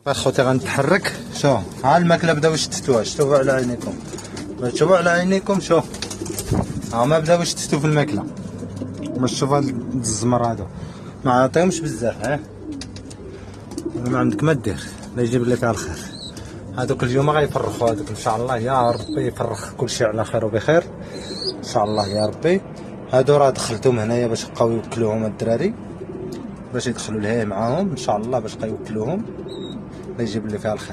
اخوتي غنتحرك. شوف ها الماكله بداو يشتتوها، شوفوا على عينيكم، شوفوا على عينيكم. شوف ها ما بداو يشتتوا في الماكله. باش تشوف هاد الزمر هادو ما عطيهمش بزاف. ها ما عندك ما دير، لا يجيب لك على الخير. هادوك اليوم غيفرخوا هادوك ان شاء الله، يا ربي يفرخ كلشي على خير وبخير ان شاء الله يا ربي. هادو راه دخلتهم هنايا باش يبقاو يوكلوهم الدراري، باش يدخلوا لهيه معاهم ان شاء الله باش يوكلوهم، الله يجيب لي فيها الخير.